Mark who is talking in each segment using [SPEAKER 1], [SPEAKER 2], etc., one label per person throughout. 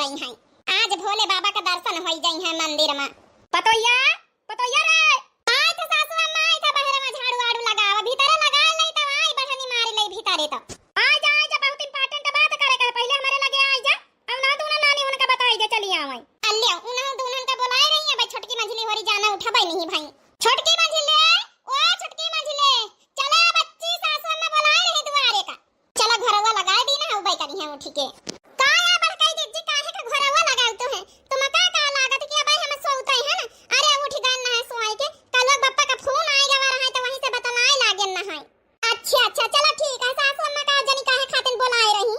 [SPEAKER 1] रही हैं। आज भोले बाबा का दर्शन हो जाई है मंदिर में। पतोया पतोया रे आय तो सासू अम्मा आय तो बाहर में झाड़ू आड़ू लगावा भीतर लगा ले तो आई बढ़नी मार ले भीतरे तो आ जा बहुत इंपॉर्टेंट बात करे का पहले हमारे लगे आ जा अब ना तू ना नानी उनका बताई दे चली आवई अल्ले उन्हों दुल्हन का बुलाए रही है भाई छोटकी मंझली होरी जाना उठाबई नहीं भाई छोटकी मंझले ओ छोटकी मंझले चले बच्ची सासू अम्मा बुलाए रही दुआरे का चला घरवा लगा दी ना उबई करी है उठी के काया बड़काई दीदी काहे का घरवा लगाउ तो है तुम का लागत कि भाई हम सोउतई है ना अरे उठ गन ना है सोई के कल बप्पा का फोन आई गवा रहा है तो वहीं से बतलाए लागन ना है अच्छा चलो ठीक है सासू अम्मा का जनी काहे खातिन बुलाए रही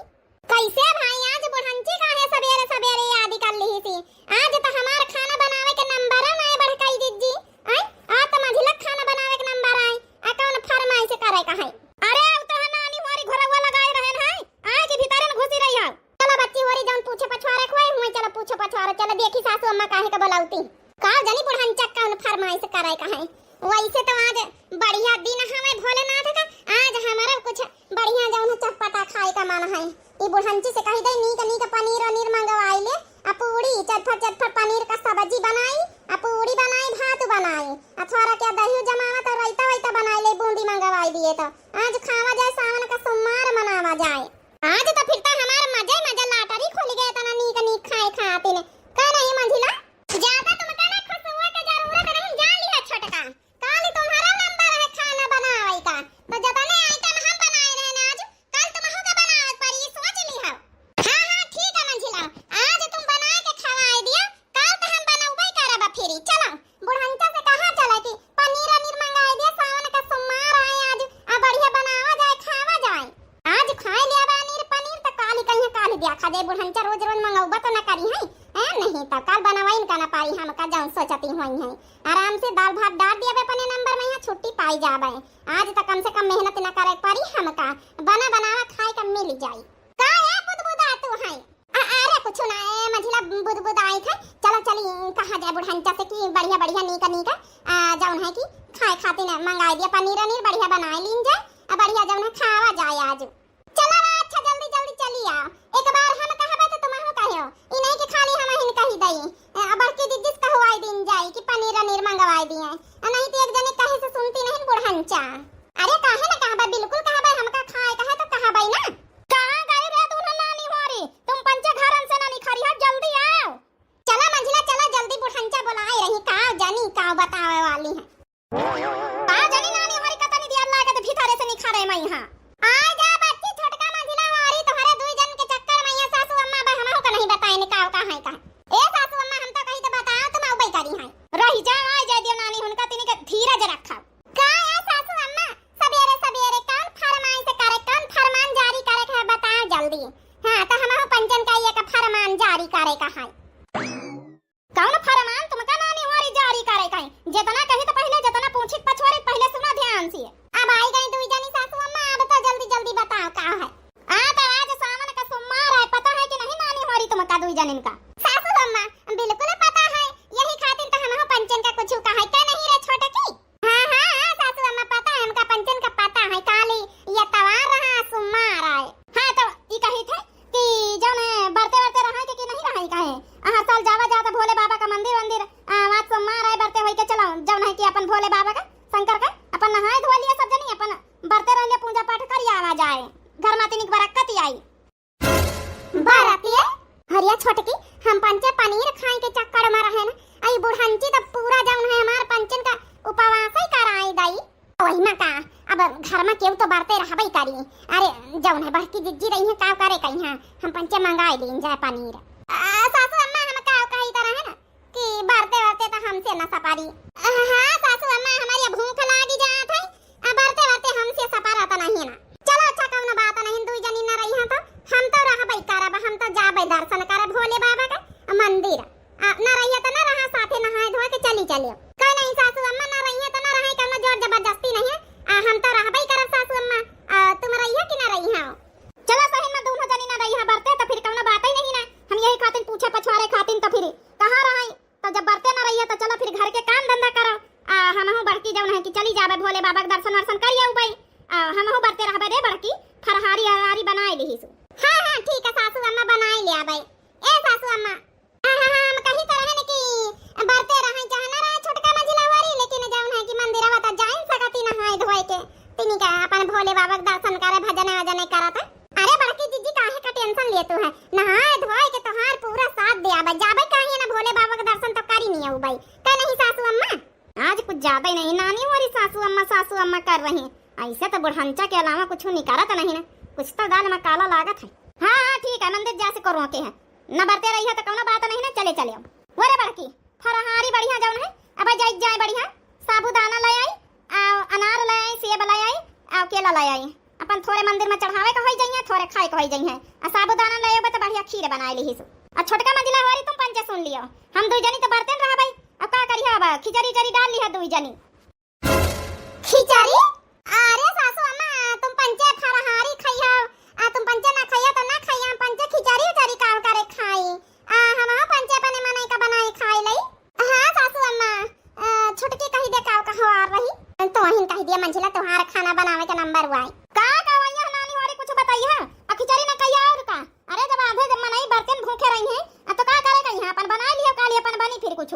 [SPEAKER 1] कैसे भाई आज बुढ़ंची काहे सवेरे सवेरे याद कर ली थी आज तो हमार खाना बनावे के नंबर है बड़काई दीदी आई आ तो मझिलक खाना बनावे के नंबर आए आ कौन फरमाइश करे का है अरे अब तो नानी हमारी घरवा लगाए रहन है आज के भीतर न घुसी रही है चलो बच्ची होरी जान पूछे पछवारे खोई हुई चलो पूछे पछवारे चलो देखी सासू अम्मा काहे का बुलाउती का जनी बुढ़ंचा कौन फरमाइश करे का है वैसे तो आज बढ़िया दिन हमें भोलेनाथ का आज हमारा कुछ बढ़िया जौन चटपटा खाए का मन है ई बुढ़ंची से कही दे नी का पनीर वनीर मंगवाई ले आ पूरी चटपट पनीर का सब्जी बनाई आ पूरी बनाई भात बनाई आ थोड़ा क्या दही जमावा तो रायता वायता बनाई ले बूंदी मंगवाई दिए तो आज खावा जाए सावन का सोमवार मनावा जाए आज तो फिर तो हमारा मजा लाटरी खुल गया तना नी खाए खाते ने का नहीं मंझिला ज्यादा तुम कहना खुश हुआ के जरूरत नहीं जान लिया छोटका काल तुम्हारा नंबर है खाना बनावे का तो जतने आइटम हम बनाए रहे ना आज कल तुम हो का बनावे पर ये सोच ली हो हां ठीक है मंझिला आज तुम बना के खवाए दिया कल तो हम बनाऊबे करब फिर चलो बुढ़ंचा से कहां चले कि पनीर वनीर मंगाए दिया सावन का सोमवार आए आज आ बढ़िया बनावा जाए खावा जाए आज खाए लिया पनीर तो काल दिया खा दे बुढ़ंचा रोज मंगाऊबा तो ना करी है नहीं तो कल बनवाइन का ना पाई हम का जान सोचती होई है आराम से दाल भात डाल दिया अपने नंबर में यहाँ छुट्टी पाई जाबे आज तो कम से कम मेहनत ना करे पड़ी हम का बनावा खाए का मिल जाई का है बुदबुदा तू है अरे कुछ ना है मझिला बुदबुदाई थे चलो चली कहा जाए बुढ़ंचा से कि बढ़िया नीका जाऊन है कि खाए खाते ना मंगाई दिया पनीर वनीर बढ़िया बनाए लीन जाए बढ़िया जाऊन है खावा जाए आज चलो अच्छा जल्दी चली आ एक बार हम कहबे तो तुम हो कहियो ई नहीं कि खाली हम हिन कही दई बड़की दीदी से कहवाई दिन जाई कि पनीर वनीर मंगवाई दिए नहीं तो एक जने कहे से सुनती नहीं बुढ़ंचा अरे काहे ना कहबे बिल्कुल कहबे हमका खाए कहे तो कहबे ना कहां गए रे तू नानी होरी तुम पंचे घरन से ना निखरी है जल्दी आओ चला मंझिला चला जल्दी बुढ़ंचा बुलाए रही का जानी का बतावे वाली है का जानी नानी होरी का तनी दिया लागत भीतर से निखरे मैं यहां आ जा बच्ची छोटका मंझिला होरी तुम्हारे दुई जन के चक्कर में यहां सासू अम्मा बा हमहु का नहीं बताए ने का है का ए सासू अम्मा हम तो कही तो बताओ तुम औबई करी है रही जा आ जा दियो नानी हुनका तिनी के धीरज रखा का है सासू अम्मा सवेरे कौन फरमान से करे कौन फरमान जारी करे है बताओ जल्दी हां तो हमहु पंचन का ये का फरमान जारी करे का है कौन फरमान तुमका नानी होरी जारी करे का जितना कही तो पहले जितना पूछी पछवारी पहले सुना ध्यान से अब आई गई दुई जनी सासू अम्मा अब तो जल्दी बताओ का है तो आज सावन का सोमवार है पता है कि नहीं नानी होरी तुमका दुई जनिन का सासू अम्मा बिल्कुल पता है यही खातिर तो हम पंचन का कुछ कहा है नहीं रे छोटे की हां सासू अम्मा पता है हमका पंचन का पता है काली ये तवार रहा सोमवार आए हां तो ई कही थे कि जौन बरते रहा के कि नहीं रहा कहे हर साल जावा तो भोले बाबा का मंदिर आज सोमवार आए बरते होई के चलो जौन है कि अपन भोले बाबा का शंकर का अपन नहाए धोए लिया सब जनी अपन बरते रहले पूजा पाठ करिया आवा जाए घर मातिनी की बरकत आई बरती हरिया छोटकी हम पंचे पनीर खाए के चक्कर में रहे ना आई बुढ़ंची तो पूरा जाऊन है हमार पंचन का उपवास ही कराई दई वही में का अब घर में केव तो बरते रहबई करी अरे जाऊन है बड़की जिज्जी रही है का करे कहीं हम पंचे मंगाई लीन जाए पनीर सासू अम्मा हम का कही तरह है ना कि बरते तो हमसे ना सपारी हां सासू अम्मा हमारी भूख लागी जात है बरते हमसे सपारा तो नहीं ना चलो अच्छा कौन बात नहीं दुई जनी ना रही तो हम तो रहबई करब हम तो जाबे दर्शन करब भोले बाबा का मंदिर ना रही तो ना रहा साथे नहाए धोए के चली चलियो कहीं नहीं सासू अम्मा ना रही तो ना रही कौन जोर जबरदस्ती नहीं है हम तो रहबई करब सासू अम्मा तुम रही कि ना रही हो चलो सही में दोनों जनी ना रही बरते तो फिर कौन बात ही नहीं ना हम यही खातिर पूछे पछवारे खातिर तो फिर कहां रही तो जब बरते ना रही तो चलो फिर घर के काम धंधा करो हमहु बड़की जौन है कि चली जाबे भोले बाबा के दर्शन वर्शन करिया उबई हमहु बरते रहबे रे बड़की फरहारी बनाई लीसु हां ठीक है सासू अम्मा बनाई ले आबे ए सासू कर रही हैं। ऐसे तो बुढ़ांचा के अलावा कुछ निकारत नहीं ना, कुछ तो दाल में काला लागत है। हाँ ठीक है, मंदिर जा से करो के है न बरते रही है तो कौनो बात नहीं ना, चले चले अब वरे बड़की फरहारी बढ़िया जौन है अब जाए बढ़िया साबूदाना ले आई, अनार ले आई, सेब ले आई, केला ले आई, अपन थोड़े मंदिर में चढ़ावे का होई जाइए, थोड़े खाए का होई जाइए। आ साबूदाना ले आबे तो बढ़िया खीर बनाए ली सु। आ छोटका मंजिला होरी तुम पंचे सुन लियो, हम दुई जनी तो बर्तन रहा भाई, अब का करिया अब खिचड़ी चरी डाल ली है दुई जनी। खिचड़ी? अरे सासू अम्मा तुम पंचे फरहारी खइया, तुम पंचे ना खइया तो ना खइया, पंचे खिचड़ी चरी का करे खाई। हम पंचे बने मनाई का बनाई खाई लई। हां सासू अम्मा छोटकी कही दे का हवार रही तो वहीं कही दिया मंजिला तुम्हारा खाना बनावे का नंबर हुआ है। का वैया नानी होरी कुछ बताइए आ खिचड़ी ना कहिया और का। अरे जब आधे जब मनाई बर्तन भूखे रही हैं तो का करे कहीं अपन बना लियो, काली अपन बनी फिर कुछ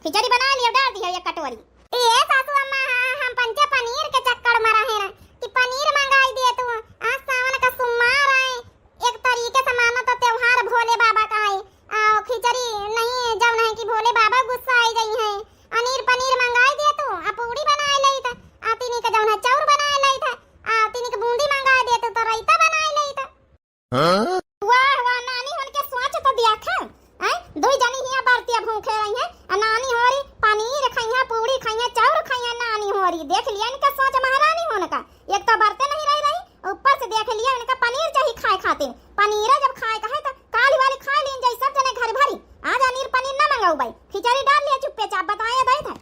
[SPEAKER 1] खिचड़ी बना लियो, डाल दिया एक कटोरी। ए सासू अम्मा हम पंचे पनीर के चक्कर में रहे ना कि पनीर मंगाई दिए तू, आज सावन का सोमवार है, एक तरीके से मानो तो त्योहार भोले बाबा का है। खिचड़ी नहीं जब नहीं कि भोले बाबा गुस्सा आई गई है, अनीर पनीर मंगाई दिए तू, आ पूड़ी बनाए लई था, आतिनी का जौन है चाउर बनाए लई था, आतिनी का बूंदी मंगाए दिए तू तो रायता बनाए लई था। वाह वाह नानी उनके सोच तो दिया था हैं, दो जनी हिया बरतिया भूखे रही हैं, नानी होरी पनीर खइया, पूड़ी खइया, चाउर खइया, नानी होरी देख लिया इनका सोच महारानी होने का। एक तो बरते नहीं रही ऊपर से देख लिया इनका पनीर चाहिए खाए खातिर, पनीर जब खाए कहे तो काली वाली खा लीन जाई सब जने घर भरी, आज अनीर पनीर ना मंगाऊ भाई, खिचड़ी डाल लिया चुप्पे चाप बताया दई था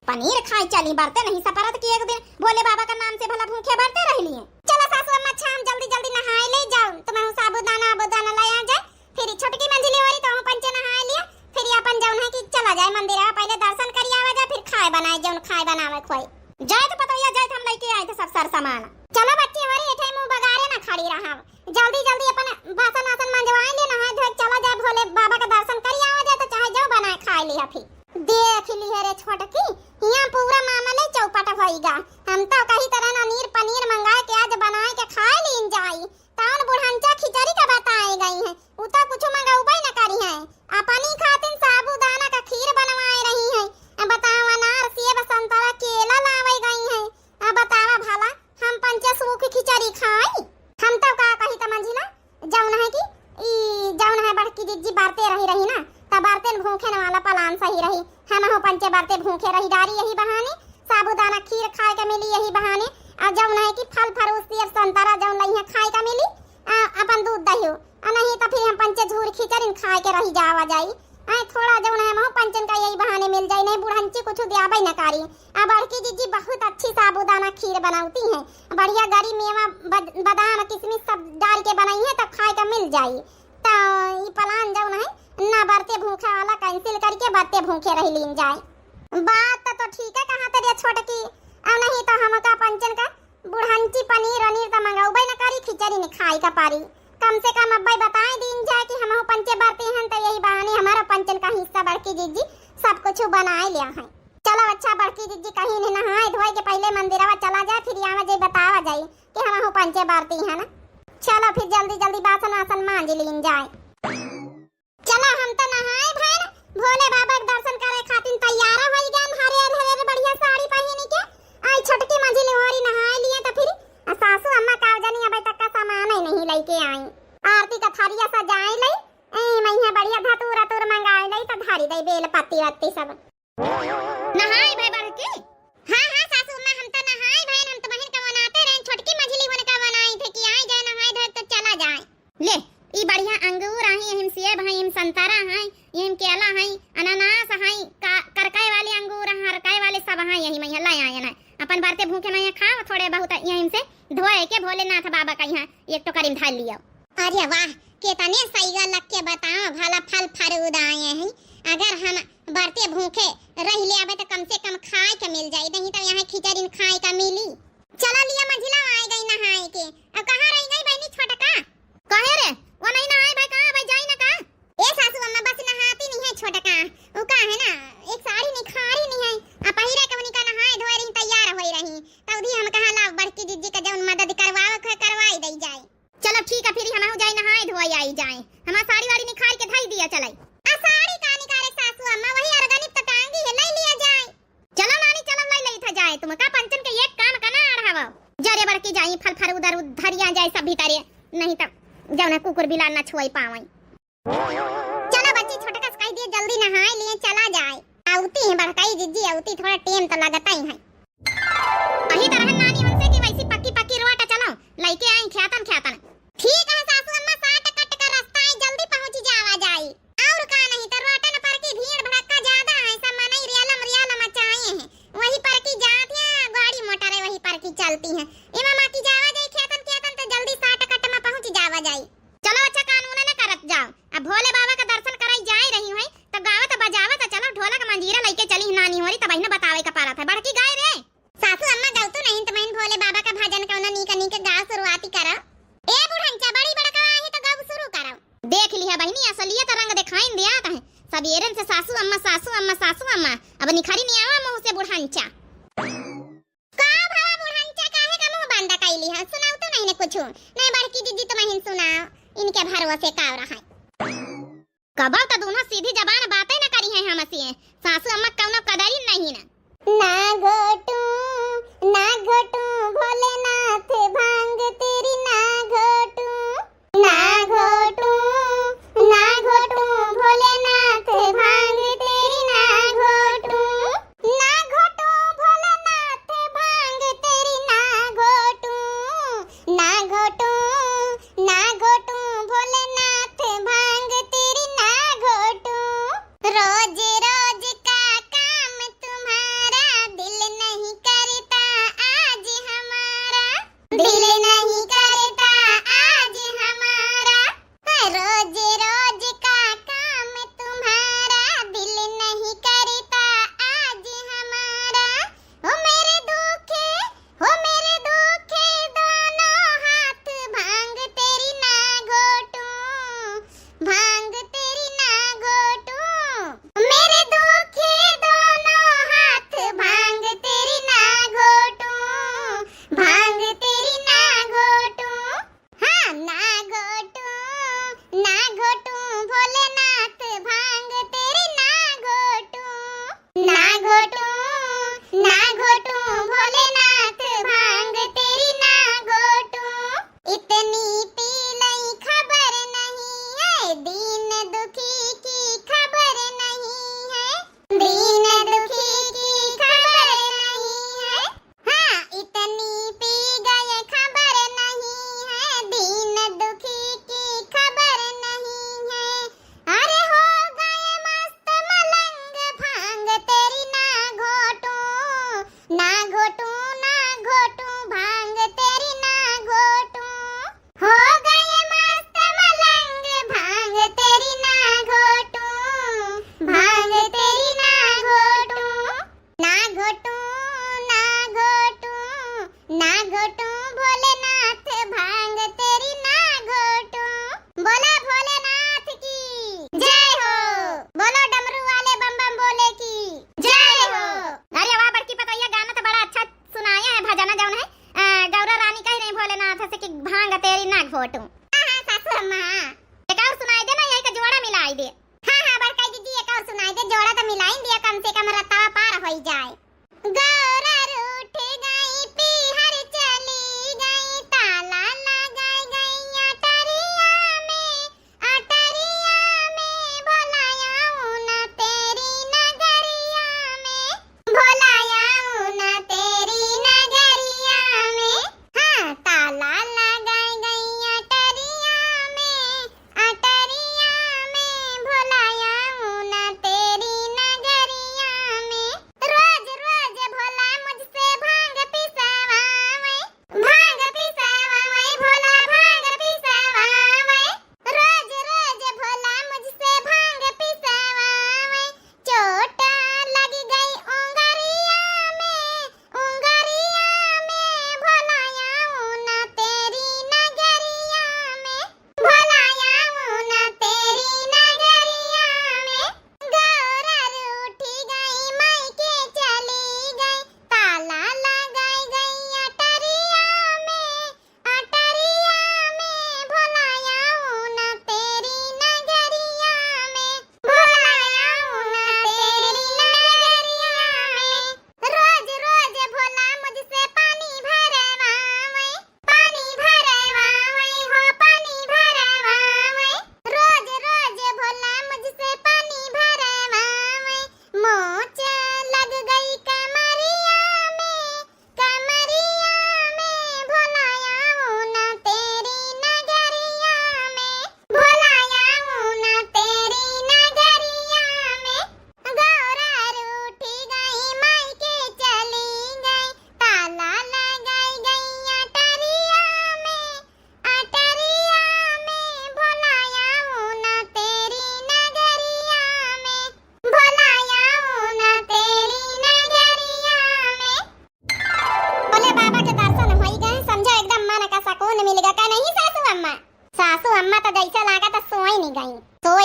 [SPEAKER 1] पनीर खाए चली बरते नहीं सपरत की एक दिन भोले बाबा का नाम से भला भूखे बरते रह लिए। चलो सासू अम्मा छाम जल्दी जल्दी नहाए ले जाओ, तुम्हें साबूदाना आबूदाना ले आ जाए, फिर छोटकी मंजिली होरी तो पंचे नहाए लिया, फिर अपन जौन है कि चला जाए मंदिर, पहले दर्शन करी आवा जाए, फिर खाए बनाए जौन खाए बनावे खोई जाए तो पता जाए हम लेके आए थे सब सर सामान। चलो बच्ची हमारी एठे मुंह बगारे ना खड़ी रहा, जल्दी जल्दी अपन बासन आसन मंजवाए ले नहाए धोए चला जाए भोले बाबा का दर्शन करी आवा जाए, तो चाहे जाओ बनाए खाए लिया। फिर देख ली है रे छोटकी यहाँ पूरा मामला चौपट होइगा, हम तो कही तरह ना नीर पनीर मंगाए के आज बनाए के खाए लीन जाई, तान बुढ़ांचा खिचड़ी का बताए गई है, उता कुछ मंगाऊबई न करी है, अपनी खातिन साबूदाना का खीर बनवाए रही है, बतावा अनार सेब संतरा केला लावे गई है, बतावा भला हम पंचे सूखी खिचड़ी खाई। हम तो का कही त मंजिला जौन है कि ई जौन है बड़की जिज्जी बारते रही ना तब बारते भूखे न वाला पलान सही रही, हम हो पंचे बारते भूखे रही डारी यही बहाने, साबूदाना खीर खाए का मिली यही बहाने, और जौन है कि फल फरूट सेब संतरा जौन लई है खाए का मिली, अपन दूध दही नहीं तो फिर हम पंचे झूर खिचड़ी खाए के रही जावा जाई, थोड़ा जौन है हम पंचन का यही बहाने मिल जाए, नहीं बुढ़ंची कुछ दियाबई न करी। बड़की जीजी बहुत अच्छी साबूदाना खीर बनाती हैं, बढ़िया गरी मेवा बादाम किशमिश सब डाल के बनाई है, तब खाए का मिल जाई। तो ई प्लान जौन है ना बरते भूखे वाला कैंसिल करके बरते भूखे रही लीन जाए। बात तो ठीक है कहा तेरे छोटकी, और नहीं तो हम का पंचन का बुढ़ंची पनीर अनीर तो मंगाऊबई न करी, खिचड़ी न खाई का पारी, कम से कम अब्बाई बताए दीन जाए कि हम पंचे बरते हैं, तो यही बहाने हमारा पंचन का हिस्सा बड़की जीजी सब कुछ बनाए लिया है। चलो अच्छा बड़की जीजी कहीं नहीं नहाए धोए के पहले मंदिरवा चला जाए, फिर यहाँ जाए बतावा जाए कि हम पंचे बरती है ना। चलो फिर जल्दी जल्दी बासन आसन मांज लीन जाए। चलो हम तो नहाए भैन भोले बाबा के दर्शन करे खातिर तैयार हो गए, हरे हरे बढ़िया साड़ी पहनी के आई छोटकी मंजिली होरी नहाए लिए, तो फिर सासू अम्मा का जानी अबे तक का सामान ही नहीं लेके आई, आरती का थारिया सजाए लई, मैया बढ़िया धतूर अतूर मंगाए लई, तो धारी दई बेल पत्ती वत्ती सब नहाए भाई बड़की। हां सासू अम्मा हम तो नहाए भाई, हम तो बहन का बनाते रहे, छोटकी मंजिली होने का बनाई थे कि आई जाए नहाए धोए तो चला जाए। ले ई बढ़िया अंगूर आई, हम सेब है, हम संतरा है, हम केला है, अनानास है, करकाई वाले अंगूर हरकाई वाले सब है, यही मैया लाई आए ना अपन बारते भूखे मैया खाओ थोड़े बहुत यहीं से धोए के भोलेनाथ बाबा का यहाँ एक तो करीम थाल लिया। अरे वाह कितने सही लग के बताओ भला फल फरूट आए हैं, अगर हम बारते भूखे रह ले आबे तो कम से कम खाए के मिल जाए, नहीं तो यहाँ खिचड़ी खाए का मिली। चला लिया मंजिला आए गई नहाए के, अब कहाँ रह गई बहनी छोटका कहे रे वो नहीं नहाए भाई कहाँ भाई जाई ना का। ए सासू अम्मा बस नहाती नहीं है छोटका, वो का है ना एक साड़ी निखारी नहीं है, अब पहिरे के उनका नहाए धोए रही तैयार होई रही, तभी हम कहा ला बड़की जीजी का जौन मदद करवावे को करवाई दई जाए। चलो ठीक है फिर हम जाए नहाए धोए आई जाए, हमार साड़ी वाड़ी निखार के धई दिया चलाई। आ साड़ी का निकाले सासू अम्मा वही अर्गनिक तो टांगी है ले लिया जाए। चलो नानी चलो ले था जाए, तुम का पंचन के एक काम करना छुई पावई। चलो बच्ची छोटे कस कह दिए जल्दी नहाए लिए चला जाए। आउती है बड़काई जिज्जी आउती थोड़ा टाइम तो लगता ही है। वही तरह नानी उनसे की वैसी पक्की पक्की रोटा चलो लेके आई ख्यातन ख्यातन। ठीक है सासू अम्मा 60 कट का रास्ता है जल्दी पहुंच जावा जाए। और का नहीं तो रोटन पर की भीड़ भड़का ज्यादा है सब मनई रियालम मचाए हैं। वही पर की जात है गाड़ी मोटर है वही पर की चलती है। ए मामा की जावा जाए ख्यातन ख्यातन तो जल्दी 60 कट में पहुंच जावा जाए। चलो अच्छा कानून न करत जाओ। अब भोले बाबा का दर्शन कराई जाए रही हुई तो गावत बजावत चलो ढोलक मंजीरा लेके चली नानी होरी तब न बतावे का पारा था बड़की गाय रे। सासू अम्मा गाव तो नहीं तो मैं भोले बाबा का भजन कौन नीक गाव शुरुआती करा। ए बुढ़ंचा बड़ी बड़का आहे तो गाव शुरू करा। देख लिया बहनी असलियत रंग दिखाई दियात है सब एरन से सासू अम्मा अब निखरी नहीं आवा मुंह से बुढ़ंचा। का भावा बुढ़ंचा काहे का मुंह बंद कैली है सुनाओ तो नहीं ने कुछ नहीं बड़की दीदी तो मैं सुनाओ इनके भरोसे का रहा है। कबल तो दोनों सीधी जबान बातें न करी है हमसे सासू अम्मा कौनो कदर नहीं ना घोटू भोलेनाथ भांग तेरी ना घोटू भोलेनाथ भांग तेरी ना घोटू भोलेनाथ भांग तेरी ना घोटू भोलेनाथ भांग तेरी ना घोटू। रोज रोज का काम तुम्हारा दिल नहीं करता आज हमारा दिल नहीं करता आज हमारा। रोज रोज का काम तुम्हारा दिल नहीं करता आज हमारा। हो मेरे दुखे दोनों हाथ भांग तेरी ना घोटू भांग तेरी ना घोटू। मेरे दुखे दोनों हाथ भांग तेरी ना घोटू भांग तेरी ना घोटू। हाँ ना घोटू भोलेनाथ भांग तेरी ना घोटू भोलेनाथ भांग तेरी ना घोटू। इतनी पी नहीं खबर नहीं है दीन दुखी की खबर नहीं है दीन दुखी की खबर नहीं है। हाँ इतनी पी गए खबर नहीं है दीन दुखी की खबर नहीं है। अरे हो गए मस्त मलंग भांग तेरी ना घोटू भांग तेरी ना घोटू। हो गए मस्त मलंग भांग तेरी ना घोटू भांग तेरी ना घोटू। ना घोटू भोलेनाथ भांग तेरी ना घोटू। बोला भोलेनाथ की जय हो। बोलो डमरू वाले बम बम बोले की जय हो। अरे वाह बड़की पतैया गाना तो बड़ा अच्छा सुनाया है भजना जौन है गौरा रानी कह रही भोलेनाथ से कि भांग तेरी ना घोटू। हां सासू अम्मा एक और सुनाई दे ना यही का जोड़ा मिलाई दे। हां बड़काई दीदी एक और सुनाई दे जोड़ा तो मिलाई दिया कम से कम रत्ता पार हो जाए। गौरा रूठ गई पीहर चली गई ताला लगाई गई अटरिया में भोलायाऊं ना तेरी नगरिया में हाँ ताला लगाई गई अटरिया में भोलायाऊं ना तेरी नगरिया में। रोज रोज भोला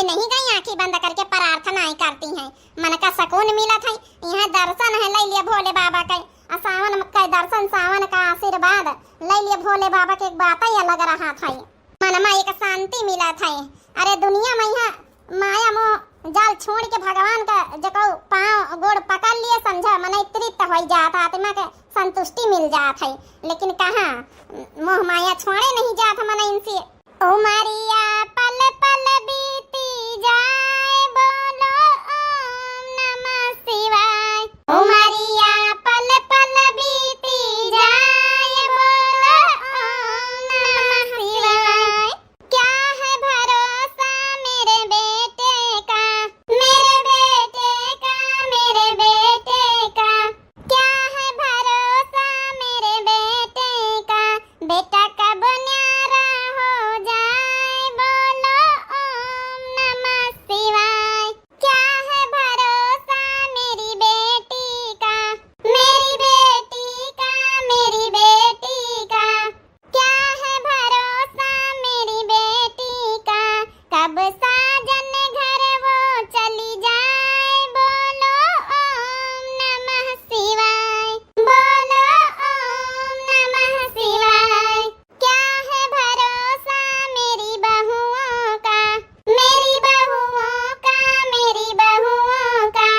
[SPEAKER 1] कोई नहीं गई आंखें बंद करके प्रार्थना ही करती हैं। मन का सुकून मिला था। यहाँ दर्शन है ले लिया भोले बाबा का। सावन का दर्शन, सावन का आशीर्वाद ले लिया भोले बाबा के। एक बात ही अलग रहा था। मन में एक शांति मिला था। अरे दुनिया में यहाँ माया मोह जाल छोड़ के भगवान का जको पाँव गोड़ पकड़ लिए समझा मन तृप्त हो जाता, आत्मा के संतुष्टि मिल जात है। लेकिन कहाँ मोह माया छोड़े नहीं जात मन इनसे। ओ मारिया पल पल बीती जाए, बोलो ओम नमः शिवाय। ओ मारिया पल पल बीती जाए, बोलो ओम नमः शिवाय। क्या है भरोसा मेरे बेटे का, मेरे बेटे का, मेरे बेटे का। क्या है भरोसा मेरे बेटे का, बेटा कब न्यारा हो जाए, बोलो ओम नमः शिवाय। क्या है भरोसा मेरी बेटी का, मेरी बेटी का, मेरी बेटी का। क्या है भरोसा मेरी बेटी का, कब साजन घर वो चली जाए, बोलो ओम नमः शिवाय, बोलो ओम नमः शिवाय। क्या है भरोसा मेरी बहुओं का, मेरी बहुओं का, मेरी बहुओं का।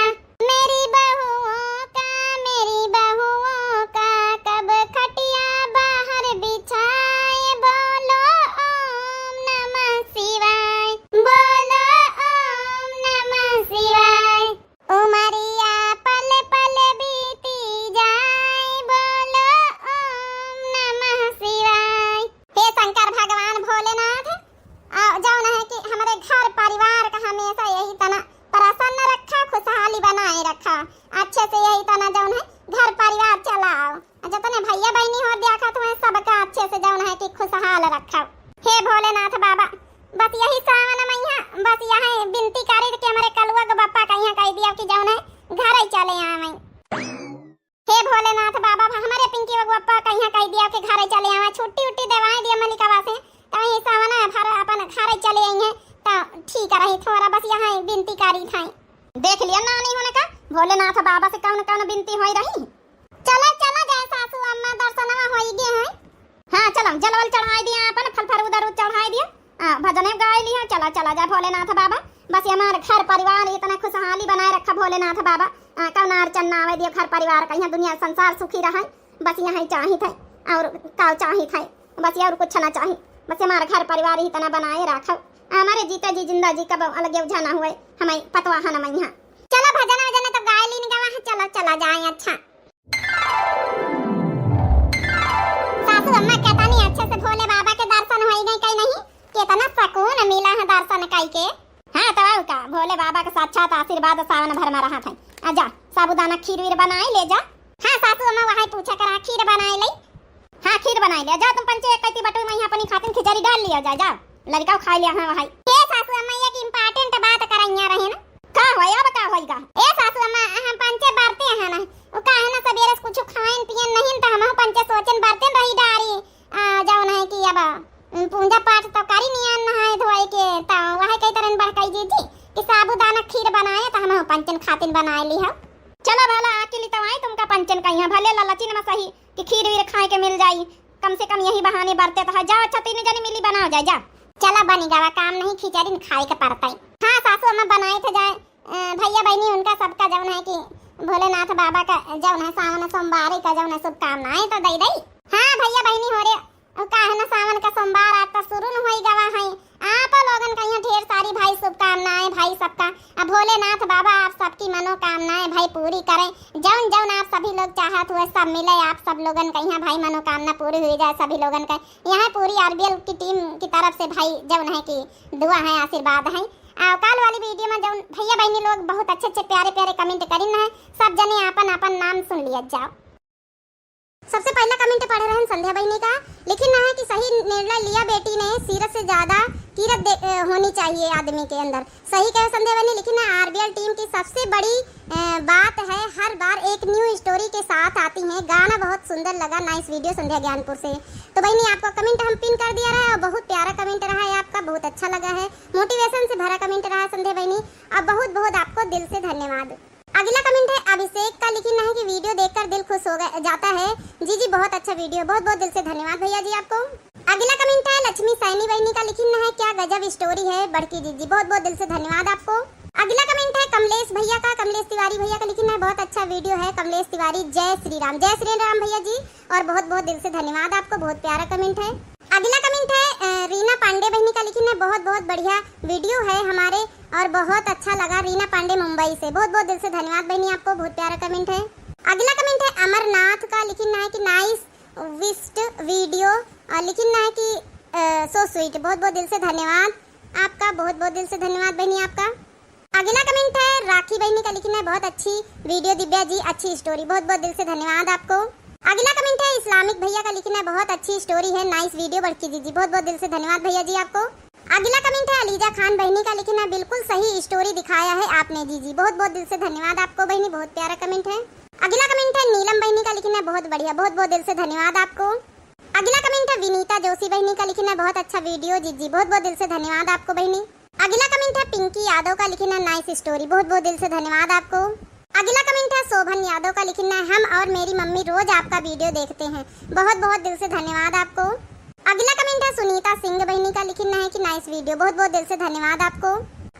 [SPEAKER 1] मेरी बहुओं का, मेरी बहुओं का, कब खटिया बाहर बिछाए, बोलो ओम नमः शिवाय, बोलो ओम नमः शिवाय। ओ मारिया पल पल बीती जाए, बोलो ओम नमः शिवाय। हे शंकर भगवान भोलेनाथ, जौन है कि हमारे घर परिवार का हमेशा यही तना प्रसन्न रखा, खुशहाली बनाए रखा। अच्छे से यही तना जौन है घर परिवार चलाओ। जितने भैया बहनी हो देखा तुम्हें सबका अच्छे से जौन है कि खुशहाल रखा। हे भोलेनाथ बाबा, बस यही सावन मैया बस यहाँ विनती करी कि हमारे कलुआ के बप्पा का यहाँ कह दिया कि जौन है घर ही चले आवे। हे भोलेनाथ बाबा, हमारे पिंकी बप्पा का यहाँ कह दिया कि घर ही चले आवे। छुट्टी उट्टी देवाए दिया मलिकवा से तो यही सावन भर अपन घर ही चले आई हैं तो ठीक रही। थोड़ा बस यहाँ विनती करी था। देख लिया ना नहीं होने का भोलेनाथ बाबा से कौन कौन विनती हो रही। चलो चलो जय सासू अम्मा दर्शनवा हो गए हैं। हाँ चलो जलवल चढ़ाई दिया अपन, फल फल उधर चढ़ाई दिया, भजन गाय लिया। चला चला जा भोलेनाथ बाबा, बस हमारे घर परिवार इतना खुशहाली बनाए रखा भोलेनाथ बाबा। कौन अर्चन ना आवे दियो घर परिवार का, यहाँ दुनिया संसार सुखी रहे। बस यहाँ चाहिए थे और का चाहिए थे, बस और कुछ ना चाहिए। बस हमारा घर परिवार ही इतना बनाए रखो। हमारे जीते जी जिंदा जी कब अलग उठा ना हुए हमें पतवा है ना यहाँ। चलो भजन वजन तो गाय ली गवा है। चलो चला जाए। अच्छा सासू अम्मा कहता नहीं अच्छे से भोले बाबा के दर्शन हो गए कहीं नहीं, कितना सुकून मिला है दर्शन कई के। हाँ तो का भोले बाबा का साक्षात आशीर्वाद सावन भर में रहा था। आजा साबूदाना खीर वीर बनाए ले जा। हाँ सासू अम्मा वहाँ पूछा करा खीर बनाए ले। हाँ खीर बनाई ले जा। तुम पंचे कहती बटू में यहाँ अपनी खातिन खिचड़ी डाल लिया जा। जाओ लड़का खा लिया। हाँ वहाँ ए सासू अम्मा ये की इंपॉर्टेंट बात करैया रहे ना। का होया बता होईगा ए सासू अम्मा हम पंचे बारते हैं ना, वो का है ना सबेरे कुछ खाएन पियन नहीं तो हम पंचे सोचन बारते रही डारी जाओ नहीं कि अब पूजा पाठ तो करी नहीं नहाए धोए के तो वहाँ कई तरह बड़काई जी थी कि साबूदाना खीर बनाए तो हम पंचन खातिन बनाए ली है। चलो भला अकेली तो आई तुमका पंचन का यहाँ भले लालचिन में सही कि खीर वीर खाए के मिल जाई, कम से कम यही बहाने बरते तो जाओ। अच्छा तीन जने मिली बनाओ जाए जा। चला बनी गवा काम नहीं खिचड़ी खाए के पड़ता है। हाँ सासू अम्मा बनाए थे जाए भैया बहनी उनका सबका जौन है कि भोलेनाथ बाबा का जौन है सावन सोमवार का जौन है शुभकामनाएं तो दई दई। हाँ भैया बहनी हो रहे का है ना सावन का सोमवार आज तो शुरू न होई गवा है। आप लोगन का यहाँ ढेर सारी भाई शुभकामनाएं भाई सबका। अब भोलेनाथ बाबा आप सबकी मनोकामनाएं भाई पूरी करें। जौन जौन आप सभी लोग चाहत हुए सब मिले आप सब लोगन का यहाँ भाई मनोकामना पूरी हुई जाए सभी लोगन का। यहाँ पूरी आरबीएल की टीम की तरफ से भाई जौन है कि दुआ है आशीर्वाद है। कल वाली वीडियो में जौन भैया बहनी लोग बहुत अच्छे अच्छे प्यारे प्यारे कमेंट करीन है, सब जने अपन अपन नाम सुन लिया जाओ। सबसे पहला कमेंट पढ़ रहे हैं संध्या बहनी का। लिखना है कि सही निर्णय लिया बेटी ने, सीरत से ज्यादा कीरत होनी चाहिए आदमी के अंदर। सही कहे संध्या बहनी। लिखना है आरबीएल टीम की सबसे बड़ी बात है हर बार एक न्यू स्टोरी के साथ आती है। गाना बहुत सुंदर लगा, नाइस वीडियो संध्या ज्ञानपुर से। तो बहनी आपका कमेंट हम पिन कर दिया रहा है और बहुत प्यारा कमेंट रहा है आपका, बहुत अच्छा लगा है, मोटिवेशन से भरा कमेंट रहा है संध्या बहनी। अब बहुत बहुत आपको दिल से धन्यवाद। अगला कमेंट है अभिषेक का। लिखना है कि वीडियो देखकर दिल खुश हो जाता है। जी बहुत अच्छा वीडियो, बहुत बहुत दिल से धन्यवाद भैया जी आपको। अगला कमेंट है लक्ष्मी सैनी बहनी का। लिखना है क्या गजब स्टोरी है बड़की जी, बहुत बहुत दिल से धन्यवाद आपको। अगला कमेंट है कमलेश भैया का, कमलेश तिवारी भैया का। लिखना है बहुत अच्छा वीडियो है कमलेश तिवारी, जय श्री राम भैया जी, और बहुत बहुत दिल से धन्यवाद आपको, बहुत प्यारा कमेंट है। अगला कमेंट है रीना पांडे बहनी का। लिखना है बहुत बहुत बढ़िया वीडियो है हमारे और बहुत अच्छा लगा, रीना पांडे मुंबई से, बहुत बहुत दिल से धन्यवाद बहनी आपको, बहुत प्यारा कमेंट है। अगला कमेंट है अमरनाथ का। लिखना है कि नाइस विस्ट वीडियो, और लिखना है कि सो स्वीट, बहुत बहुत दिल से धन्यवाद आपका, बहुत बहुत दिल से धन्यवाद बहनी आपका। अगला कमेंट है राखी बहनी का। लिखना है बहुत अच्छी वीडियो दिव्या जी, अच्छी स्टोरी, बहुत बहुत दिल से धन्यवाद आपको। अगला कमेंट है इस्लामिक भैया का। लिखना है बहुत अच्छी स्टोरी है, नाइस वीडियो बड़की जी, बहुत बहुत दिल से धन्यवाद भैया जी आपको। अगला कमेंट है अलीजा खान बहनी का। लिखना है बिल्कुल सही स्टोरी दिखाया है आपने जी, बहुत बहुत दिल से धन्यवाद आपको बहनी, बहुत प्यारा कमेंट है। अगला कमेंट है नीलम बहनी का। लिखना है बहुत बढ़िया, बहुत बहुत दिल से धन्यवाद आपको। अगला कमेंट है विनीता जोशी बहनी का। लिखना है बहुत अच्छा वीडियो जी, बहुत बहुत दिल से धन्यवाद आपको बहनी। अगला कमेंट है पिंकी यादव का। लिखना है नाइस स्टोरी, बहुत बहुत दिल से धन्यवाद आपको। अगला कमेंट है शोभन यादव का। लिखना है हम और मेरी मम्मी रोज आपका वीडियो देखते हैं, बहुत बहुत दिल से धन्यवाद आपको। अगला कमेंट है सुनीता सिंह बहनी का। लिखना है कि नाइस वीडियो, बहुत बहुत दिल से धन्यवाद आपको।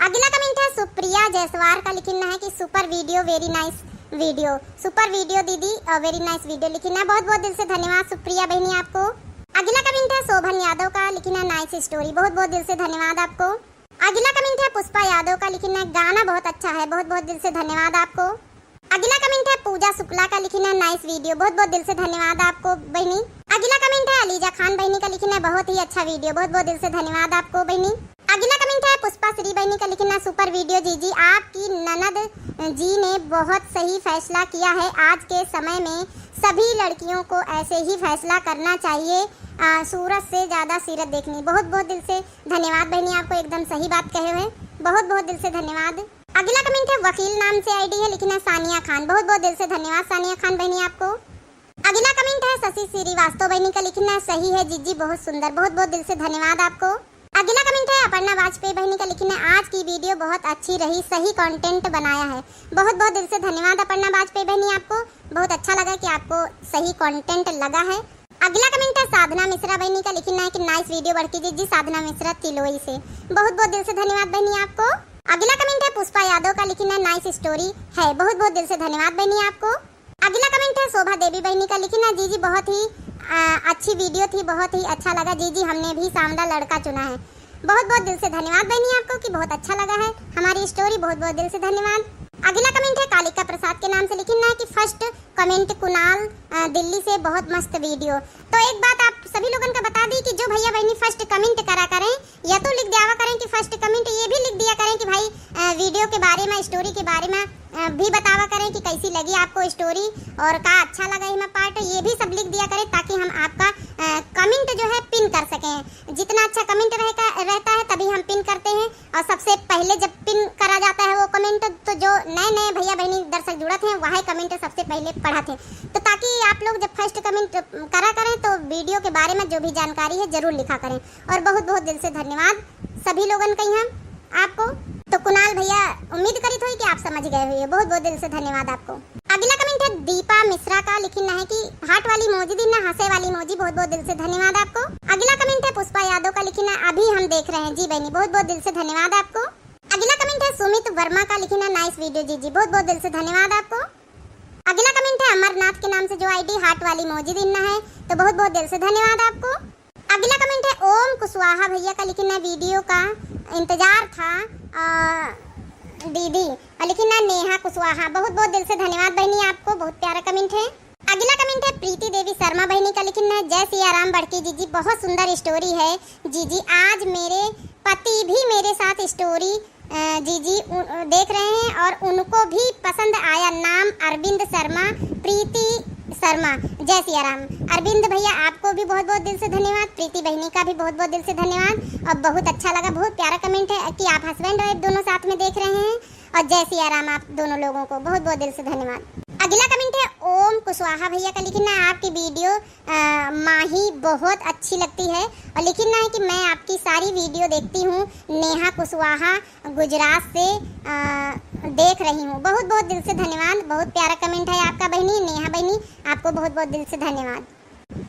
[SPEAKER 1] अगला कमेंट है सुप्रिया जयसवार का। लिखना है कि super video, very nice video, super video दीदी और वेरी नाइस वीडियो। लिखना है बहुत बहुत दिल से धन्यवाद सुप्रिया बहनी आपको। अगला कमेंट है शोभन यादव का। लिखना है नाइस स्टोरी, बहुत बहुत दिल से धन्यवाद आपको। अगला कमेंट है पुष्पा यादव का। लिखना है गाना बहुत अच्छा है, बहुत बहुत दिल से धन्यवाद आपको। अगला कमेंट है पूजा शुक्ला का। लिखना है नाइस वीडियो, बहुत बहुत दिल से धन्यवाद आपको बहनी। अगला कमेंट है अलीजा खान बहनी का। लिखना है बहुत ही अच्छा वीडियो, बहुत बहुत दिल से धन्यवाद आपको बहनी। अगला कमेंट है पुष्पा श्री बहनी का। लिखना सुपर वीडियो जी, आपकी ननद जी ने बहुत सही फैसला किया है। आज के समय में सभी लड़कियों को ऐसे ही फैसला करना चाहिए, सूरत से ज्यादा सीरत देखनी, बहुत बहुत दिल से धन्यवाद बहनी आपको, एकदम सही बात कहे हुए, बहुत बहुत दिल से धन्यवाद। अगला कमेंट है वकील नाम से आईडी है। लिखना है सानिया खान, बहुत बहुत दिल से धन्यवाद सानिया खान बहनी आपको। अगला कमेंट है शशि श्रीवास्तव बहनी का। लिखना है सही है जीजी, बहुत सुंदर, बहुत बहुत दिल से धन्यवाद आपको। अगला कमेंट है अपर्णा वाजपेयी बहनी का। लिखना है आज की वीडियो बहुत अच्छी रही, सही कंटेंट बनाया है, बहुत बहुत दिल से धन्यवाद अपर्णा वाजपेयी बहनी आपको, बहुत अच्छा लगा कि आपको सही कंटेंट लगा है। अगला कमेंट है साधना मिश्रा बहनी का। लिखना है कि नाइस वीडियो बढ़ती जी, साधना मिश्रा तिलोई से, बहुत बहुत दिल से धन्यवाद बहनी आपको। अगला कमेंट है पुष्पा यादव का। लिखना है नाइस स्टोरी है, बहुत बहुत दिल से धन्यवाद बहनी आपको। अगला कमेंट है शोभा देवी बहनी का। लिखना है जी बहुत ही अच्छी वीडियो थी, बहुत ही अच्छा लगा जी, हमने भी शानदार लड़का चुना है, बहुत बहुत दिल से धन्यवाद बहनी आपको कि बहुत अच्छा लगा है हमारी स्टोरी, बहुत बहुत दिल से धन्यवाद। अगला कमेंट है कालिका प्रसाद के नाम से। लिखना है कि फर्स्ट कमेंट कुणाल दिल्ली से, बहुत मस्त वीडियो। तो एक बात आप सभी लोगों का बता दी कि जो भैया बहनी फर्स्ट कमेंट करा करें या तो लिख दिया करें कि फर्स्ट कमेंट, ये भी लिख दिया करें कि भाई वीडियो के बारे में, स्टोरी के बारे में भी बतावा करें कि कैसी लगी आपको स्टोरी और का अच्छा लगा इसमें पार्ट, ये भी सब लिख दिया करें ताकि हम आपका कमेंट जो है पिन कर सकें। जितना अच्छा कमेंट रहता है तभी हम पिन करते हैं, और सबसे पहले जब पिन करा जाता है वो कमेंट, तो जो नए नए भैया बहनी दर्शक जुड़े थे वही कमेंट सबसे पहले पढ़ा थे, तो ताकि आप लोग जब फर्स्ट कमेंट करा करें तो वीडियो के बारे में जो भी जानकारी है जरूर लिखा करें। और बहुत बहुत दिल से धन्यवाद सभी लोगों का यहाँ आपको। तो कुणाल भैया उम्मीद करी थी कि आप समझ गए हुए, बहुत बहुत दिल से धन्यवाद आपको। अगला कमेंट है दीपा मिश्रा का। लिखना है कि हार्ट वाली मोजी दी ना हंसे वाली मोजी, बहुत बहुत दिल से धन्यवाद आपको। अगला कमेंट है पुष्पा यादव का। लिखना अभी हम देख रहे हैं जी बहनी, बहुत बहुत दिल से धन्यवाद आपको। अगला कमेंट है सुमित वर्मा का। लिखना नाइस वीडियो जी, बहुत बहुत दिल से धन्यवाद आपको। अगला कमेंट है अमरनाथ के नाम से जो आईडी हार्ट वाली मोजी दिना है, तो बहुत बहुत दिल से धन्यवाद आपको। अगला कमेंट है ओम कुशवाहा भैया का। लिखना वीडियो का इंतजार था दीदी, और लिखना नेहा कुशवाहा, बहुत बहुत दिल से धन्यवाद बहनी आपको, बहुत प्यारा कमेंट है। अगला कमेंट है प्रीति देवी शर्मा बहनी का। लिखना है जय सिया राम बड़की जीजी, बहुत सुंदर स्टोरी है जीजी, आज मेरे पति भी मेरे साथ स्टोरी जीजी देख रहे हैं और उनको भी पसंद आया। नाम अरविंद शर्मा, प्रीति शर्मा जय सिया राम। अरविंद भैया आपको भी बहुत बहुत दिल से धन्यवाद। प्रीति बहनी का भी बहुत बहुत दिल से धन्यवाद। और बहुत अच्छा लगा, बहुत प्यारा कमेंट है कि आप हस्बैंड वाइफ दोनों साथ में देख रहे हैं। और जय सिया राम आप दोनों लोगों को बहुत बहुत दिल से धन्यवाद। अगला कमेंट है ओम कुशवाहा भैया का। लिखना है आपकी वीडियो माही बहुत अच्छी लगती है। और लिखना है कि मैं आपकी सारी वीडियो देखती हूँ। नेहा कुशवाहा गुजरात से देख रही हूँ। बहुत बहुत दिल से धन्यवाद। बहुत प्यारा कमेंट है आपका बहनी नेहा बहनी, आपको बहुत बहुत दिल से धन्यवाद।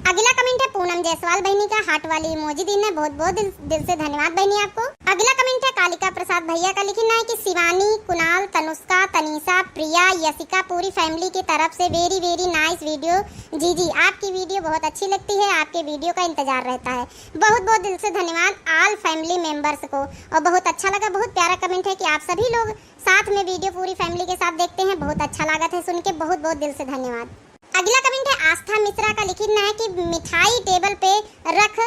[SPEAKER 1] अगला कमेंट है पूनम जायसवाल बहनी का, हार्ट वाली इमोजी दी है। बहुत बहुत दिल से धन्यवाद बहनी आपको। अगला कमेंट है कालिका प्रसाद भैया का। लिखना है कि शिवानी, कुणाल, तनुष्का, तनीषा, प्रिया, यशिका पूरी फैमिली की तरफ से वेरी वेरी नाइस वीडियो। जी आपकी वीडियो बहुत अच्छी लगती है, आपके वीडियो का इंतजार रहता है। बहुत बहुत दिल से धन्यवाद ऑल फैमिली मेंबर्स को। और बहुत अच्छा लगा, बहुत प्यारा कमेंट है कि आप सभी लोग साथ में वीडियो पूरी फैमिली के साथ देखते हैं। बहुत अच्छा लगा था सुन के, बहुत बहुत दिल से धन्यवाद। अगला कमेंट है आस्था मिश्रा का। लिखना है कि मिठाई टेबल पे रख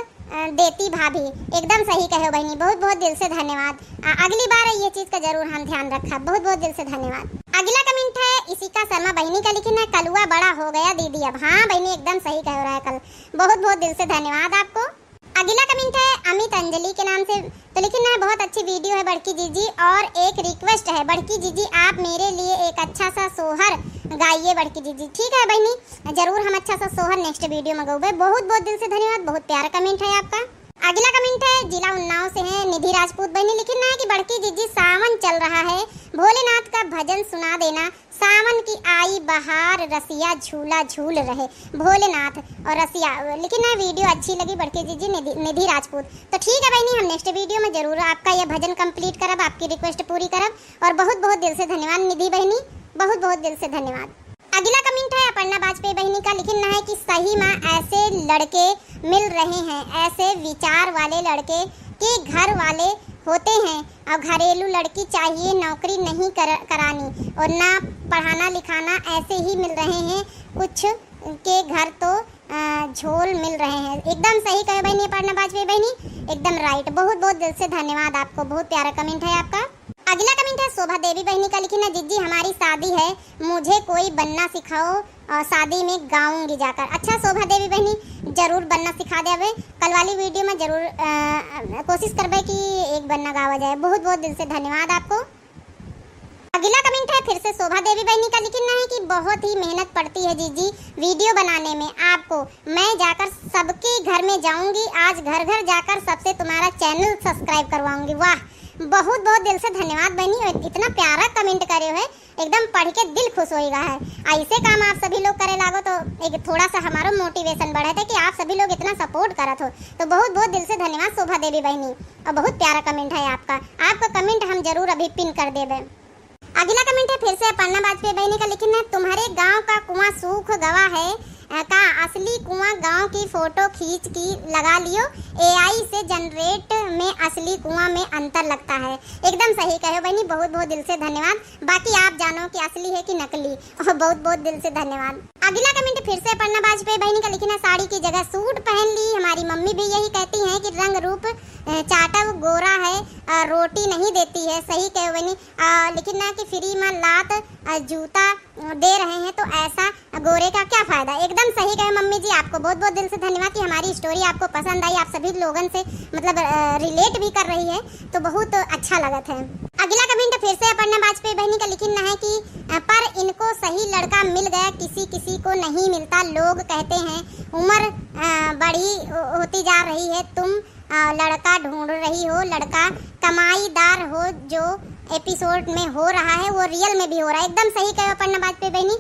[SPEAKER 1] देती भाभी। एकदम सही कहो बहनी, बहुत बहुत दिल से धन्यवाद। अगली बार ये चीज का जरूर हम ध्यान रखा। बहुत बहुत दिल से धन्यवाद। अगला कमेंट है इशिका शर्मा बहनी का। लिखना है कलुआ बड़ा हो गया दीदी अब। हाँ बहनी एकदम सही कह रहा है कल। बहुत बहुत दिल से धन्यवाद आपको। अगला कमेंट है अमित अंजलि के नाम से। तो लिखना है बहुत अच्छी वीडियो है बड़की जीजी, और एक रिक्वेस्ट है बड़की जीजी आप मेरे लिए एक अच्छा सा सोहर गाइए बड़की जीजी। ठीक है बहनी, जरूर हम अच्छा सा सोहर नेक्स्ट वीडियो में गाऊंगे। बहुत बहुत दिल से धन्यवाद। बहुत प्यारा कमेंट है आपका। अगला कमेंट है जिला उन्नाव से है निधि राजपूत बहनी। लिखना है कि बड़की जीजी सावन चल रहा है, भोलेनाथ का भजन सुना देना। सावन की आई बहार रसिया झूला झूल रहे भोलेनाथ और रसिया। लिखना है वीडियो अच्छी लगी बड़की जीजी निधि राजपूत। तो ठीक है बहनी, हम नेक्स्ट वीडियो में जरूर आपका यह भजन कंप्लीट करब, आपकी रिक्वेस्ट पूरी करब। और बहुत बहुत दिल से धन्यवाद निधि बहनी, बहुत बहुत दिल से धन्यवाद। अगला कमेंट है अपर्णा वाजपेयी बहनी का। लिखना है कि सही में ऐसे लड़के मिल रहे हैं, ऐसे विचार वाले लड़के के घर वाले होते हैं। और घरेलू लड़की चाहिए, नौकरी नहीं करानी और ना पढ़ाना लिखाना। ऐसे ही मिल रहे हैं, कुछ के घर तो झोल मिल रहे हैं। एकदम सही कहे बहनी अपर्णा वाजपेयी बहनी, एकदम राइट। बहुत बहुत दिल से धन्यवाद आपको, बहुत प्यारा कमेंट है आपका। अगला कमेंट है शोभा देवी बहनी का। लिखना जीजी हमारी शादी है, मुझे कोई बनना सिखाओ और शादी में गाऊंगी जाकर। अच्छा शोभा देवी बहनी जरूर बनना सिखा देवे। कल वाली वीडियो में जरूर कोशिश करबे कि एक बनना गावा जाए। बहुत बहुत दिल से धन्यवाद आपको। अगला कमेंट है फिर से शोभा देवी बहनी का। लिखना है कि बहुत ही मेहनत पड़ती है जीजी वीडियो बनाने में आपको। मैं जाकर सबके घर में जाऊंगी, आज घर घर जाकर सबसे तुम्हारा चैनल सब्सक्राइब करवाऊंगी। वाह, बहुत बहुत दिल से धन्यवाद बहनी, इतना प्यारा कमेंट करे हो, एकदम पढ़ के दिल खुश हो गया है। ऐसे काम आप सभी लोग करे लागो तो एक थोड़ा सा हमारा मोटिवेशन बढ़े थे कि आप सभी लोग इतना सपोर्ट करत हो। तो बहुत बहुत दिल से धन्यवाद शोभा देवी बहनी, और बहुत प्यारा कमेंट है आपका। आपका कमेंट हम जरूर अभी पिन कर देंगे। अगला कमेंट है फिर से अपर्णा वाजपेयी बहनी का। लिखना है तुम्हारे गाँव का कुआं सूख गवा है का असली कुआं गांव की फोटो खींच की लगा लियो। एआई से जनरेट में असली कुआं में अंतर लगता है। एकदम सही कहे बहनी, बहुत बहुत दिल से धन्यवाद। बाकी आप जानो कि असली है कि नकली, और बहुत बहुत दिल से धन्यवाद। अगला कमेंट फिर से अपर्णा वाजपेयी बहनी का। लिखना साड़ी की जगह सूट पहन ली। हमारी मम्मी भी यही कहती हैं कि रंग रूप चाटव गोरा है रोटी नहीं देती है। सही कहे बहनी। लिखना कि फ्री में लात जूता दे रहे हैं तो ऐसा गोरे का क्या फायदा। एकदम सही कहे मम्मी जी, आपको बहुत बहुत दिल से धन्यवाद कि हमारी स्टोरी आपको पसंद आई, आप सभी लोगों से मतलब रिलेट भी कर रही है, तो बहुत अच्छा लगा था। अगला कमेंट फिर से अपर्णा वाजपेयी बहनी का। लिखना है कि पर इनको सही लड़का मिल गया, किसी किसी को नहीं मिलता। लोग कहते हैं उम्र बड़ी होती जा रही है, तुम लड़का ढूंढ रही हो, लड़का कमाईदार हो। जो एपिसोड में हो रहा है वो रियल में भी हो रहा है। एकदम सही कहे अपर्णा वाजपेयी बहनी,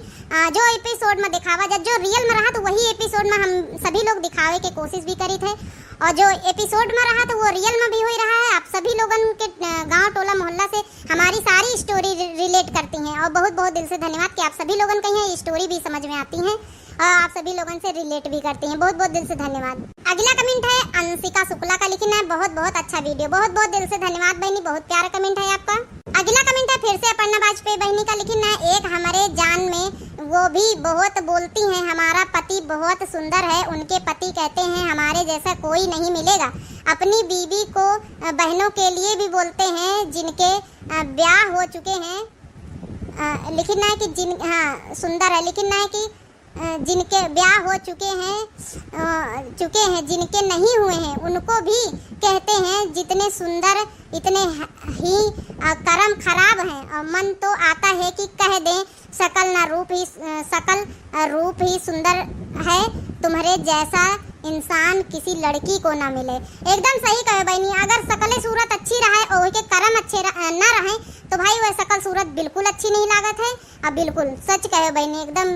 [SPEAKER 1] जो एपिसोड में दिखावा जा, जो रियल में रहा तो वही एपिसोड में हम सभी लोग दिखावे की कोशिश भी करी थे, और जो एपिसोड में रहा तो वो रियल में भी हो ही रहा है। आप सभी लोगों के गांव टोला मोहल्ला से हमारी सारी स्टोरी रिलेट करती हैं, और बहुत बहुत दिल से धन्यवाद कि आप सभी लोगों को ये स्टोरी भी समझ में आती हैं और आप सभी लोगों से रिलेट भी करती हैं। बहुत बहुत दिल से धन्यवाद। अगला कमेंट है अंशिका शुक्ला का। लिखना है बहुत बहुत अच्छा वीडियो। बहुत बहुत दिल से धन्यवाद बहनी, बहुत प्यारा कमेंट है आपका। अगला कमेंट है फिर से अपर्णा वाजपेयी बहनी का। लिखना है एक हमारे जान में वो भी बहुत बोलती हैं, हमारा पति बहुत सुंदर है, उनके पति कहते हैं हमारे जैसा कोई नहीं मिलेगा। अपनी बीवी को बहनों के लिए भी बोलते हैं जिनके ब्याह हो चुके हैं। लिखना है कि सुंदर है। लिखना है कि जिनके ब्याह हो चुके हैं जिनके नहीं हुए हैं उनको भी कहते हैं जितने सुंदर इतने ही कर्म खराब हैं। और मन तो आता है कि कह दें सकल रूप ही सुंदर है, तुम्हारे जैसा इंसान किसी लड़की को ना मिले। एकदम सही कहे बहनी, अगर शकल सूरत अच्छी रहे और के कर्म अच्छे ना रहे तो भाई वह शकल सूरत बिल्कुल अच्छी नहीं लागत है। अब बिल्कुल सच कहो बहनी, एकदम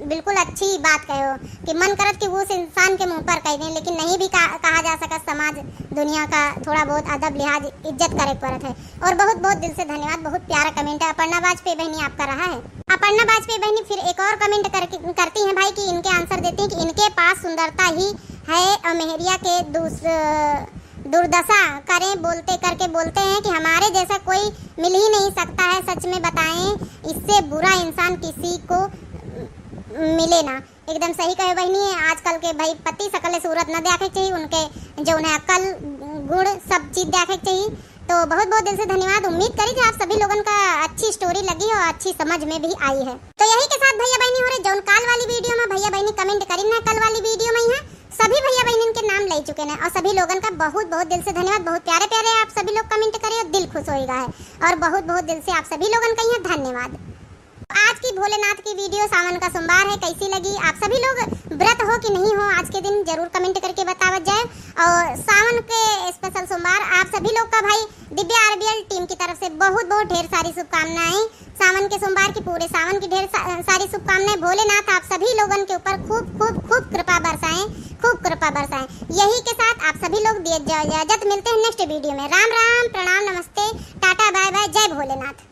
[SPEAKER 1] बिल्कुल अच्छी बात कहो कि मन करत कि वो उस इंसान के मुंह पर कह दें, लेकिन नहीं भी कहा जा सका। समाज दुनिया का थोड़ा बहुत अदब लिहाज इज्जत करे पड़त है। और बहुत बहुत दिल से धन्यवाद, बहुत प्यारा कमेंट है अपर्णा वाजपेयी बहनी आपका रहा है। अपर्णा वाजपेयी बहनी फिर एक और कमेंट करती हैं भाई कि इनके आंसर देते हैं कि इनके पास सुंदरता ही है और मेहरिया के दुर्दशा करें बोलते हैं कि हमारे जैसा कोई मिल ही नहीं सकता है। सच में बताएं, इससे बुरा इंसान किसी को मिले ना। एकदम सही कहे बहनी, आजकल के भाई पति सकल सूरत न देखे चाहिए, उनके जो उन्हें अकल गुण सब चीज देखे चाहिए। तो बहुत बहुत दिल से धन्यवाद। उम्मीद करी थी आप सभी लोगों का अच्छी स्टोरी लगी और अच्छी समझ में भी आई है। तो यही के साथ भैया बहनी हो रहे जौन काल वाली वीडियो में भैया बहनी कमेंट करी ना, कल वाली वीडियो में है सभी भैया बहनी के नाम ले चुके हैं। और सभी लोगों का बहुत बहुत दिल से धन्यवाद। बहुत प्यारे प्यारे आप सभी लोग कमेंट करे और दिल खुश होएगा है। और बहुत बहुत दिल से आप सभी लोगों का यहाँ धन्यवाद। आज की भोलेनाथ की वीडियो सावन का सोमवार है, कैसी लगी? आप सभी लोग व्रत हो कि नहीं हो आज के दिन जरूर कमेंट करके बतावत जाए। और सावन के स्पेशल सोमवार आप सभी लोग का भाई दिव्या आरबीएल टीम की तरफ से बहुत बहुत ढेर सारी शुभकामनाएं। सावन के सोमवार की पूरे सावन की ढेर सारी शुभकामनाएं। भोलेनाथ आप सभी लोगों के ऊपर खूब खूब खूब कृपा बरसाएं, खूब कृपा बरसाएं। यही के साथ आप सभी लोग दिए इजाजत। मिलते हैं नेक्स्ट वीडियो में। राम राम, प्रणाम, नमस्ते, टाटा, बाय बाय, जय भोलेनाथ।